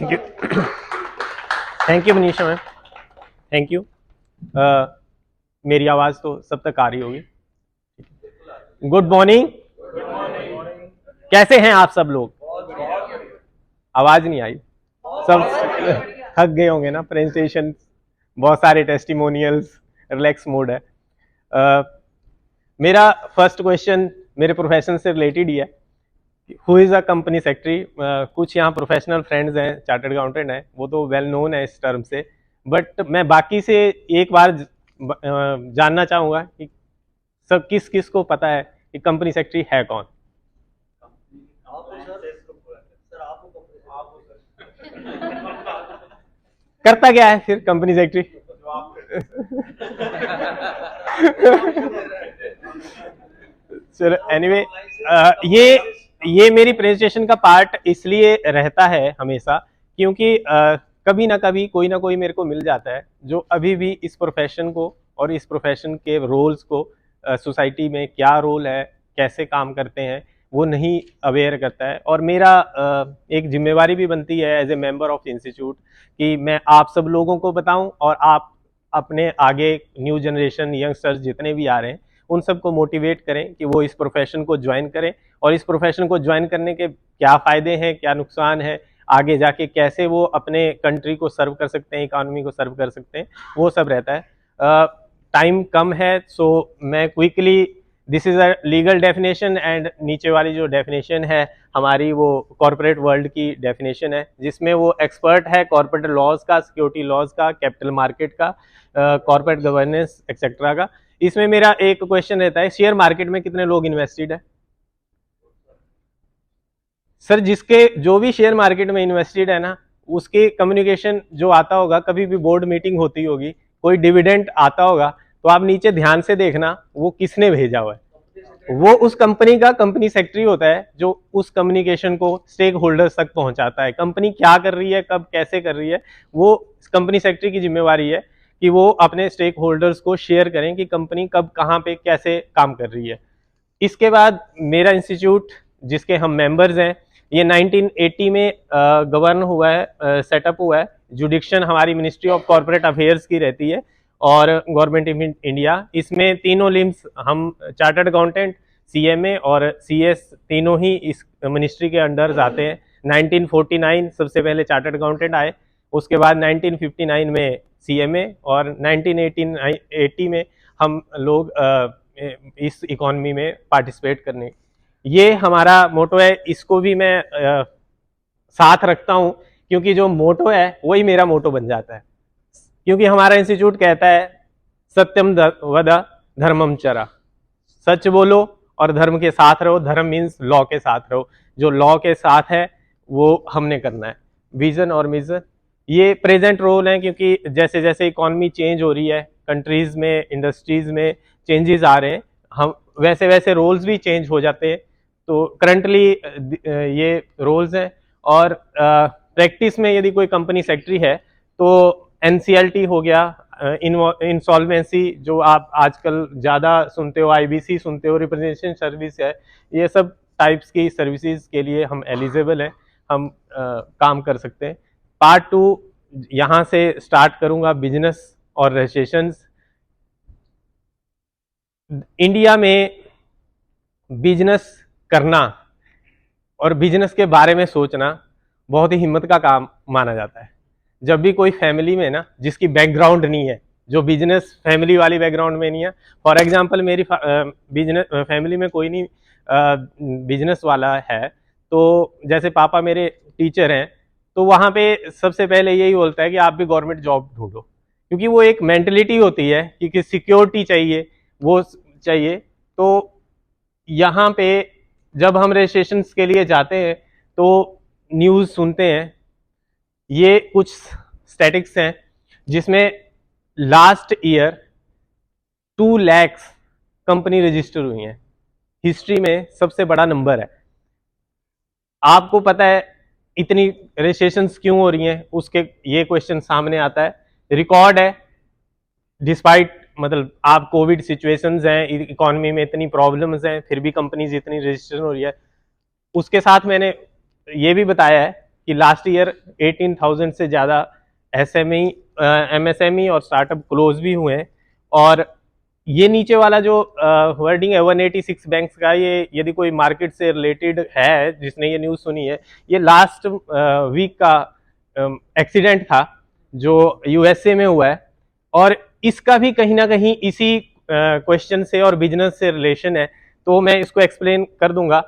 Thank you. Thank you Manisha ma'am, thank you. मेरी आवाज़ तो सब तक आ रही होगी। Good morning. कैसे हैं आप सब लोग? आवाज़ नहीं आई, सब थक गए होंगे ना, प्रेजेंटेशन, बहुत सारे टेस्टिमोनियल्स, रिलैक्स मोड है। मेरा फर्स्ट क्वेश्चन मेरे प्रोफेशन से रिलेटेड ही है। Who is a company secretary? कुछ यहाँ प्रोफेशनल फ्रेंड्स हैं, चार्टर्ड अकाउंटेंट हैं, वो तो वेल नोन है इस टर्म से, बट मैं बाकी से एक बार जानना चाहूँगा कि सब किस किस को पता है कि कंपनी सेक्रेटरी है कौन? करता क्या है फिर कंपनी सेक्रेटरी? चलो एनीवे, ये मेरी प्रेजेंटेशन का पार्ट इसलिए रहता है हमेशा क्योंकि कभी ना कभी कोई ना कोई मेरे को मिल जाता है जो अभी भी इस प्रोफेशन को और इस प्रोफेशन के रोल्स को, सोसाइटी में क्या रोल है, कैसे काम करते हैं, वो नहीं अवेयर करता है। और मेरा एक जिम्मेवारी भी बनती है as a member of institute कि मैं आप सब लोगों को बताऊं और आप अपने आगे न्यू जनरेशन यंगस्टर्स जितने भी आ रहे हैं उन सबको मोटिवेट करें कि वो इस प्रोफेशन को ज्वाइन करें, और इस प्रोफेशन को ज्वाइन करने के क्या फ़ायदे हैं, क्या नुकसान है, आगे जाके कैसे वो अपने कंट्री को सर्व कर सकते हैं, इकोनॉमी को सर्व कर सकते हैं, वो सब रहता है। टाइम कम है, सो मैं quickly, this is a legal definition and नीचे वाली जो डेफिनेशन है हमारी वो कॉर्पोरेट वर्ल्ड की डेफिनेशन है, जिसमें वो एक्सपर्ट है कॉर्पोरेट लॉज का, सिक्योरिटी लॉज का, कैपिटल मार्केट का, कॉर्पोरेट गवर्नेंस एक्सेट्रा का। इसमें मेरा एक क्वेश्चन रहता है, शेयर मार्केट में कितने लोग इन्वेस्टेड है? सर, जिसके जो भी शेयर मार्केट में इन्वेस्टेड है ना, उसके कम्युनिकेशन जो आता होगा, कभी भी बोर्ड मीटिंग होती होगी, कोई डिविडेंड आता होगा, तो आप नीचे ध्यान से देखना वो किसने भेजा हुआ है। वो उस कंपनी का कंपनी सेक्रेटरी होता है जो उस कम्युनिकेशन को स्टेक होल्डर्स तक पहुंचाता है। कंपनी क्या कर रही है, कब कैसे कर रही है, वो कंपनी सेक्रेटरी की जिम्मेवारी है कि वो अपने स्टेक होल्डर्स को शेयर करें कि कंपनी कब कहाँ पे कैसे काम कर रही है। इसके बाद मेरा इंस्टीट्यूट जिसके हम मेंबर्स हैं, ये 1980 में गवर्न हुआ है, सेटअप हुआ है। जुडिक्शन हमारी मिनिस्ट्री ऑफ कॉर्पोरेट अफेयर्स की रहती है और गवर्नमेंट इंडिया। इसमें तीनों लिम्स, हम चार्टर्ड अकाउंटेंट, सीएमए और सीएस, तीनों ही इस मिनिस्ट्री के अंडर आते हैं। 1949 सबसे पहले चार्टर्ड अकाउंटेंट आए, उसके बाद 1959 में सीएमए और 1980 में हम लोग इस इकॉनमी में पार्टिसिपेट करने। ये हमारा मोटो है, इसको भी मैं साथ रखता हूँ क्योंकि जो मोटो है वही मेरा मोटो बन जाता है। क्योंकि हमारा इंस्टीट्यूट कहता है सत्यम वद धर्मम चरा, सच बोलो और धर्म के साथ रहो। धर्म मीन्स लॉ के साथ रहो, जो लॉ के साथ है वो हमने करना है। विजन और मिशन ये प्रेजेंट रोल है, क्योंकि जैसे जैसे इकॉनमी चेंज हो रही है, कंट्रीज में, इंडस्ट्रीज में चेंजेस आ रहे हैं, हम वैसे वैसे रोल्स भी चेंज हो जाते हैं। तो करंटली ये रोल्स हैं। और प्रैक्टिस में यदि कोई कंपनी सेक्रेटरी है तो एनसीएलटी हो गया, इंसॉल्वेंसी जो आप आजकल ज़्यादा सुनते हो, आईबीसी सुनते हो, रिप्रेजेंटेशन सर्विस है, ये सब टाइप्स की सर्विसेज के लिए हम एलिजिबल हैं, हम काम कर सकते हैं। पार्ट 2 यहाँ से स्टार्ट करूँगा, बिजनेस और रजिस्ट्रेशंस। इंडिया में बिजनेस करना और बिजनेस के बारे में सोचना बहुत ही हिम्मत का काम माना जाता है। जब भी कोई फैमिली में ना जिसकी बैकग्राउंड नहीं है, जो बिजनेस फैमिली वाली बैकग्राउंड में नहीं है, फॉर एग्जांपल मेरी बिजनेस फैमिली में कोई नहीं बिजनेस वाला है, तो जैसे पापा मेरे टीचर हैं, तो वहाँ पे सबसे पहले यही बोलता है कि आप भी गवर्नमेंट जॉब ढूंढो, क्योंकि वो एक मेंटलिटी होती है कि सिक्योरिटी चाहिए, वो चाहिए। तो यहाँ पे जब हम रजिस्ट्रेशन के लिए जाते हैं तो न्यूज़ सुनते हैं, ये कुछ स्टैटिक्स हैं जिसमें last year 2 lakh company register हुई हैं। हिस्ट्री में सबसे बड़ा नंबर है। आपको पता है इतनी रजिस्ट्रेशंस क्यों हो रही हैं, उसके ये क्वेश्चन सामने आता है। रिकॉर्ड है, डिस्पाइट, मतलब आप कोविड सिचुएशंस हैं, इकोनॉमी में इतनी प्रॉब्लम्स हैं, फिर भी कंपनीज इतनी रजिस्ट्रेशन हो रही है। उसके साथ मैंने ये भी बताया है कि लास्ट ईयर 18,000 से ज़्यादा एसएमई, एमएसएमई और स्टार्टअप क्लोज भी हुए हैं। और ये नीचे वाला जो वर्डिंग है 186 बैंक्स का, ये यदि कोई मार्केट से रिलेटेड है जिसने ये न्यूज़ सुनी है, ये लास्ट वीक का एक्सीडेंट था जो यूएसए में हुआ है। और इसका भी कहीं ना कहीं इसी क्वेश्चन से और बिजनेस से रिलेशन है, तो मैं इसको एक्सप्लेन कर दूंगा।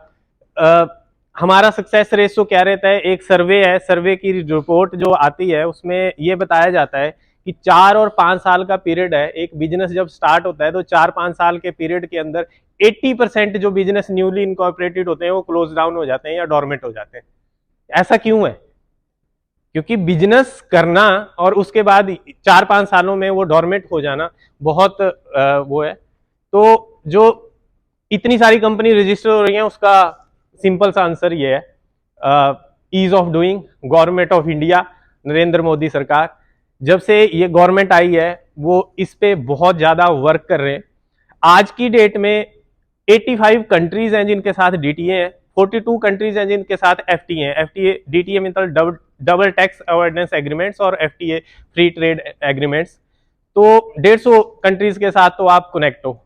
हमारा सक्सेस रेशो क्या रहता है, एक सर्वे है, सर्वे की रिपोर्ट जो आती है उसमें ये बताया जाता है कि 4 और 5 साल का पीरियड है। एक बिजनेस जब स्टार्ट होता है तो 4-5 साल के पीरियड के अंदर 80% जो बिजनेस न्यूली इनकॉर्पोरेटेड होते हैं वो क्लोज डाउन हो जाते हैं या डोरमेंट हो जाते हैं। ऐसा क्यों है? क्योंकि बिजनेस करना और उसके बाद 4-5 सालों में वो डोरमेंट हो जाना बहुत वो है। तो जो इतनी सारी कंपनी रजिस्टर हो रही हैं उसका सिंपल सा आंसर ये है, ease of doing. Government of India, Narendra Modi सरकार, जब से ये गवर्नमेंट आई है वो इस पे बहुत ज्यादा वर्क कर रहे हैं। आज की डेट में 85 कंट्रीज हैं जिनके साथ डीटीए है, 42 कंट्रीज हैं जिनके साथ एफटीए है। एफटीए डीटीए मतलब डबल टैक्स अवॉइडेंस एग्रीमेंट्स और एफटीए फ्री ट्रेड एग्रीमेंट्स। तो 150 कंट्रीज के साथ तो आप कनेक्ट हो।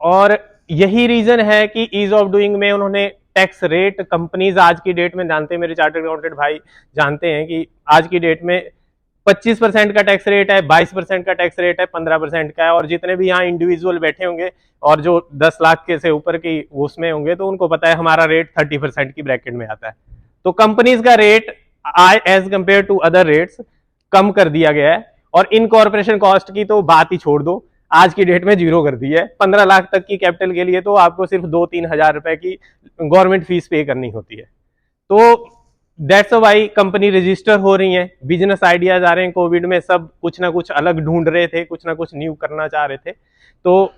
और यही रीजन है कि ईज ऑफ डूइंग में उन्होंने टैक्स रेट, कंपनीज आज की डेट में जानते हैं, मेरे चार्टर्ड अकाउंटेंट भाई जानते हैं कि आज की डेट में 25% का टैक्स रेट है, 22% का टैक्स रेट है, 15% का है। और जितने भी यहाँ इंडिविजुअल बैठे होंगे और जो 10 लाख के से ऊपर की उसमें होंगे तो उनको पता है हमारा रेट 30% की ब्रैकेट में आता है। तो कंपनीज का rate as compare to other rates कम कर दिया गया है। और इनकॉर्पोरेशन कॉस्ट की तो बात ही छोड़ दो, आज की डेट में 0 कर दी है। 15 लाख तक की कैपिटल के लिए तो आपको सिर्फ 2-3 हजार रुपए की गवर्नमेंट फीस पे करनी होती है। तो दैट्स वाई कंपनी रजिस्टर हो रही हैं, बिजनेस आइडियाज आ रहे हैं। कोविड में सब कुछ ना कुछ अलग ढूंढ रहे थे, कुछ ना कुछ न्यू करना चाह रहे थे। तो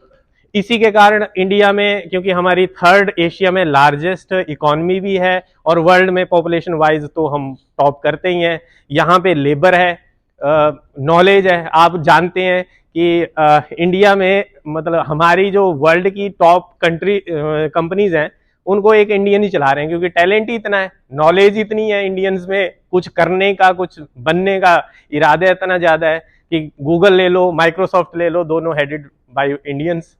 इसी के कारण इंडिया में, क्योंकि हमारी 3rd एशिया में लार्जेस्ट इकोनॉमी भी है और वर्ल्ड में पॉपुलेशन वाइज तो हम टॉप करते ही हैं। यहाँ पे लेबर है, नॉलेज है। आप जानते हैं कि इंडिया में मतलब हमारी जो वर्ल्ड की टॉप कंपनीज हैं उनको एक इंडियन ही चला रहे हैं, क्योंकि टैलेंट ही इतना है, नॉलेज इतनी है इंडियंस में, कुछ करने का, कुछ बनने का इरादा इतना ज्यादा है कि गूगल ले लो, माइक्रोसॉफ्ट ले लो, दोनों headed by Indians.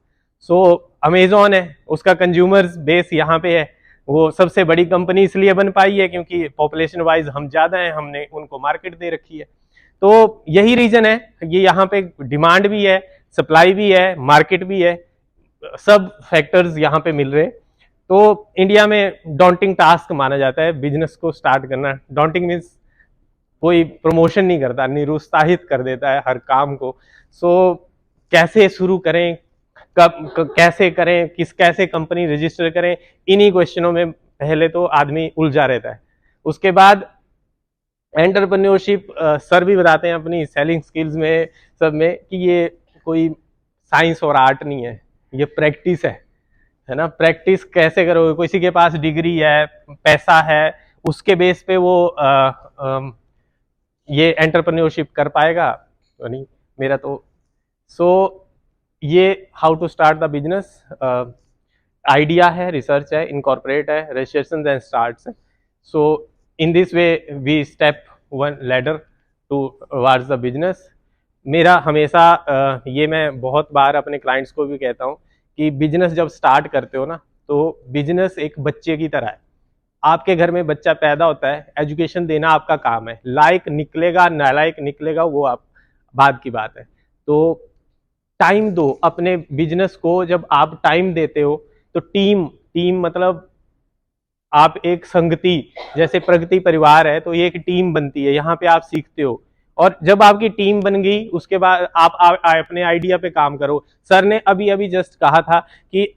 So Amazon है, उसका कंज्यूमर्स बेस यहाँ पे है। वो सबसे बड़ी कंपनी इसलिए बन पाई है क्योंकि पॉपुलेशन वाइज हम ज्यादा हैं, हमने उनको मार्केट दे रखी है। तो यही रीजन है, ये यहाँ पे डिमांड भी है, सप्लाई भी है, मार्केट भी है, सब फैक्टर्स यहाँ पे मिल रहे हैं। तो इंडिया में डॉन्टिंग टास्क माना जाता है बिजनेस को स्टार्ट करना। डॉन्टिंग मीन्स कोई प्रमोशन नहीं करता, निरुत्साहित कर देता है हर काम को। सो कैसे शुरू करें, कब कैसे करें, कैसे कंपनी रजिस्टर करें, इन्हीं क्वेश्चनों में पहले तो आदमी उलझा रहता है। उसके बाद एंटरप्रेन्योरशिप सर भी बताते हैं अपनी सेलिंग स्किल्स में सब में कि ये कोई साइंस और आर्ट नहीं है, ये प्रैक्टिस है ना। प्रैक्टिस कैसे करोगे? किसी के पास डिग्री है, पैसा है, उसके बेस पे वो ये एंटरप्रेन्योरशिप कर पाएगा तो नहीं। मेरा तो ये how to start the business idea है, रिसर्च है, इनकॉर्पोरेट है, रजिस्ट्रेशन एंड स्टार्ट्स है। So in this way we step one ladder towards the business. मेरा हमेशा ये मैं बहुत बार अपने क्लाइंट्स को भी कहता हूँ कि बिजनेस जब स्टार्ट करते हो ना, तो बिजनेस एक बच्चे की तरह है। आपके घर में बच्चा पैदा होता है, एजुकेशन देना आपका काम है। लायक निकलेगा, नालायक निकलेगा, वो आप बाद की बात है। तो टाइम दो अपने बिजनेस को। जब आप टाइम देते हो तो टीम मतलब आप एक संगति, जैसे प्रगति परिवार है तो ये एक टीम बनती है, यहाँ पे आप सीखते हो। और जब आपकी टीम बन गई उसके बाद आप अपने आइडिया पे काम करो। सर ने अभी जस्ट कहा था कि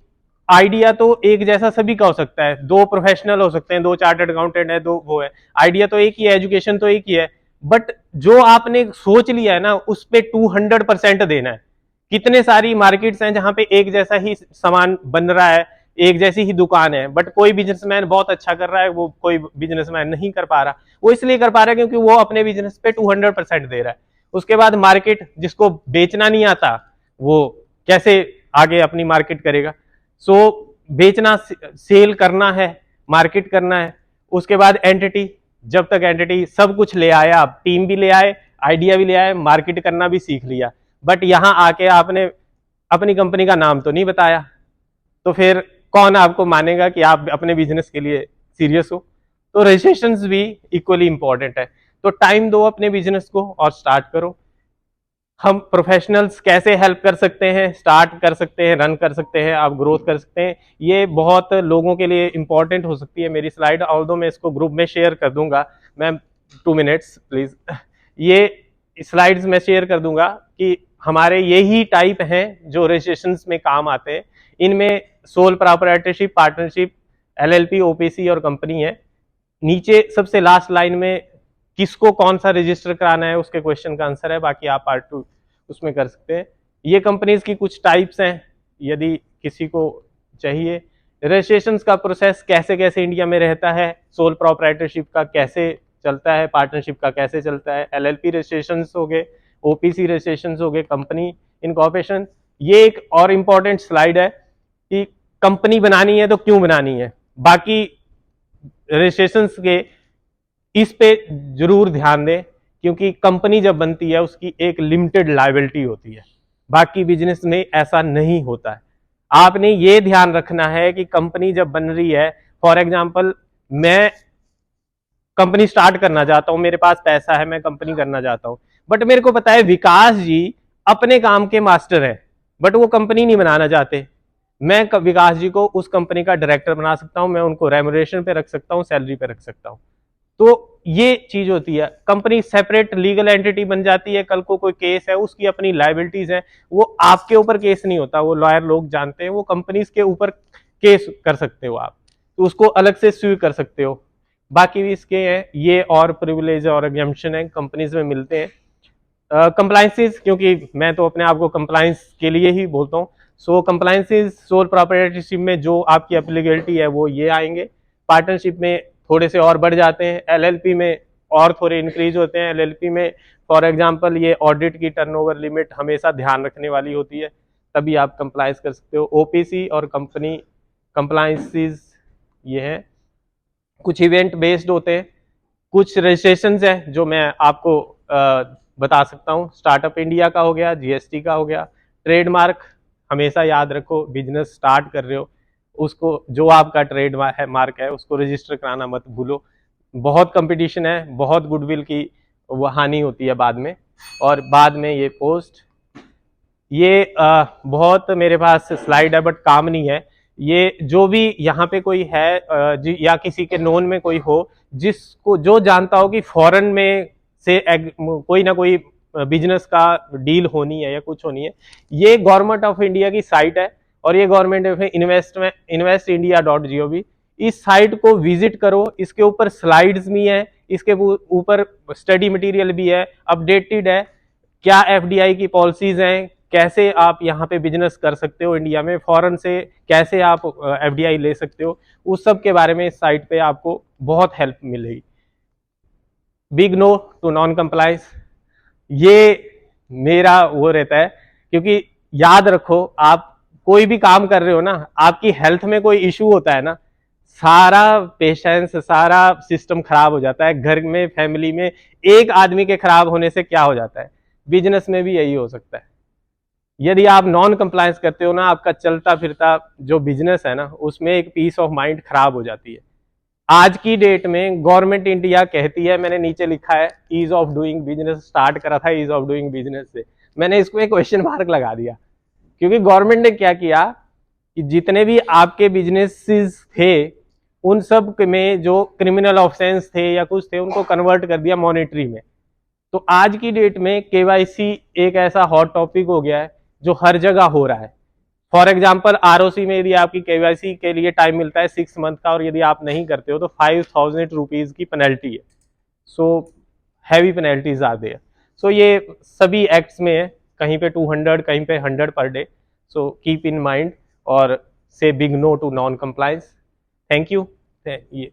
आइडिया तो एक जैसा सभी का हो सकता है, 2 प्रोफेशनल हो सकते हैं, 2 चार्टर्ड अकाउंटेंट है, 2 वो है, आइडिया तो एक ही है, एजुकेशन तो एक ही है, बट जो आपने सोच लिया है ना उस पे 200% देना है। कितने सारी मार्केट्स हैं जहां पे एक जैसा ही सामान बन रहा है, एक जैसी ही दुकान है, बट कोई बिजनेसमैन बहुत अच्छा कर रहा है, वो कोई बिजनेसमैन नहीं कर पा रहा। वो इसलिए कर पा रहा है क्योंकि वो अपने बिजनेस पे 200% दे रहा है। उसके बाद मार्केट, जिसको बेचना नहीं आता वो कैसे आगे अपनी मार्केट करेगा। सो बेचना, सेल करना है, मार्केट करना है। उसके बाद एंटिटी, जब तक एंटिटी सब कुछ ले आया, आप टीम भी ले आए, आइडिया भी ले आए, मार्केट करना भी सीख लिया, बट यहाँ आके आपने अपनी कंपनी का नाम तो नहीं बताया, तो फिर कौन आपको मानेगा कि आप अपने बिजनेस के लिए सीरियस हो। तो रजिस्ट्रेशन भी इक्वली इंपॉर्टेंट है। तो टाइम दो अपने बिजनेस को और स्टार्ट करो। हम प्रोफेशनल्स कैसे हेल्प कर सकते हैं, स्टार्ट कर सकते हैं, रन कर सकते हैं, आप ग्रोथ कर सकते हैं, ये बहुत लोगों के लिए इंपॉर्टेंट हो सकती है मेरी स्लाइड, ऑल्दो मैं इसको ग्रुप में शेयर कर दूंगा। Ma'am 2 minutes please. ये स्लाइड्स मैं शेयर कर दूंगा कि हमारे यही टाइप हैं जो रजिस्ट्रेशंस में काम आते हैं। इनमें sole proprietorship, partnership, LLP, OPC और कंपनी है। नीचे सबसे लास्ट लाइन में किसको कौन सा रजिस्टर कराना है उसके क्वेश्चन का आंसर है, बाकी आप पार्ट 2 उसमें कर सकते हैं। ये कंपनीज की कुछ टाइप्स हैं, यदि किसी को चाहिए। रजिस्ट्रेशन का प्रोसेस कैसे कैसे इंडिया में रहता है, सोल प्रोप्राइटरशिप का कैसे चलता है, पार्टनरशिप का कैसे चलता है, एलएलपी रजिस्ट्रेशन हो गए, ओपीसी रजिस्ट्रेशन हो गए, कंपनी इनकॉर्पोरेशन। ये एक और इम्पॉर्टेंट स्लाइड है कि कंपनी बनानी है तो क्यों बनानी है, बाकी रजिस्ट्रेशन के इस पे जरूर ध्यान दें, क्योंकि कंपनी जब बनती है उसकी एक लिमिटेड लायबिलिटी होती है, बाकी बिजनेस में ऐसा नहीं होता है। आपने ये ध्यान रखना है कि कंपनी जब बन रही है, फॉर एग्जांपल मैं कंपनी स्टार्ट करना चाहता हूं, मेरे पास पैसा है, मैं कंपनी करना चाहता हूं, बट मेरे को पता है विकास जी अपने काम के मास्टर है, बट वो कंपनी नहीं बनाना चाहते। मैं विकास जी को उस कंपनी का डायरेक्टर बना सकता हूं, मैं उनको रेमुनरेशन पे रख सकता हूं, सैलरी पे रख सकता हूं। तो ये चीज होती है, कंपनी सेपरेट लीगल एंटिटी बन जाती है, कल को कोई केस है, उसकी अपनी लायबिलिटीज है, वो आपके ऊपर केस नहीं होता, वो लॉयर लोग जानते हैं, वो कंपनीज के ऊपर केस कर सकते हो आप, तो उसको अलग से स्यू कर सकते हो। बाकी भी इसके हैं ये और प्रिविलेज और एग्जम्पशन है कंपनीज में मिलते हैं। कंप्लायंसेस, क्योंकि मैं तो अपने आप को कंप्लायंस के लिए ही बोलता हूँ, सो कंप्लायंसेस सोल प्रॉपर्टीशिप में जो आपकी एप्लीकेबिलिटी है वो ये आएंगे, पार्टनरशिप में थोड़े से और बढ़ जाते हैं, एलएलपी में और थोड़े इंक्रीज होते हैं। एलएलपी में फॉर एग्जांपल ये ऑडिट की टर्नओवर लिमिट हमेशा ध्यान रखने वाली होती है, तभी आप कंप्लायंस कर सकते हो। ओपीसी और कंपनी कंप्लायंसेस ये हैं, कुछ इवेंट बेस्ड होते हैं, कुछ रजिस्ट्रेशन है जो मैं आपको बता सकता हूँ। स्टार्टअप इंडिया का हो गया, जीएसटी का हो गया। ट्रेडमार्क हमेशा याद रखो, बिजनेस स्टार्ट कर रहे हो उसको, जो आपका ट्रेड मार्क है उसको रजिस्टर कराना मत भूलो। बहुत कंपटीशन है, बहुत गुडविल की हानि होती है बाद में, और बाद में ये पोस्ट, ये बहुत मेरे पास स्लाइड है बट काम नहीं है। ये जो भी यहाँ पे कोई है या किसी के नोन में कोई हो जिसको जो जानता हो कि फॉरेन में से कोई ना कोई बिजनेस का डील होनी है या कुछ होनी है, ये गवर्नमेंट ऑफ इंडिया की साइट है, और ये government of invest India .gov, इस साइट को विजिट करो। इसके ऊपर स्लाइड्स भी हैं, इसके ऊपर स्टडी मटेरियल भी है, अपडेटेड है, क्या एफडीआई की पॉलिसीज हैं, कैसे आप यहाँ पे बिजनेस कर सकते हो इंडिया में, फॉरेन से कैसे आप एफडीआई ले सकते हो, उस सब के बारे में इस साइट पे आपको बहुत हेल्प मिलेगी। Big no to non compliance, ये मेरा वो रहता है, क्योंकि याद रखो आप कोई भी काम कर रहे हो ना, आपकी हेल्थ में कोई इशू होता है ना, सारा पेशेंस, सारा सिस्टम खराब हो जाता है। घर में, फैमिली में एक आदमी के खराब होने से क्या हो जाता है, बिजनेस में भी यही हो सकता है। यदि आप नॉन कंप्लायंस करते हो ना, आपका चलता फिरता जो बिजनेस है ना, उसमें एक पीस ऑफ माइंड खराब हो जाती है। आज की डेट में गवर्नमेंट इंडिया कहती है, मैंने नीचे लिखा है ease of doing business, start करा था ईज ऑफ डूइंग बिजनेस से, मैंने इसको एक क्वेश्चन मार्क लगा दिया, क्योंकि गवर्नमेंट ने क्या किया कि जितने भी आपके बिजनेसेस थे उन सब में जो क्रिमिनल ऑफेंस थे या कुछ थे, उनको कन्वर्ट कर दिया मॉनिटरी में। तो आज की डेट में केवाईसी एक ऐसा हॉट टॉपिक हो गया है जो हर जगह हो रहा है। फॉर एग्जाम्पल आरओसी में यदि आपकी केवाईसी के लिए टाइम मिलता है 6 मंथ का, और यदि आप नहीं करते हो तो 5000 रुपीज की पेनल्टी है। So heavy penalties are there. So ये सभी एक्ट्स में है, कहीं पे 200, कहीं पे 100 per day. So keep in mind और से big no to non compliance. Thank you. ये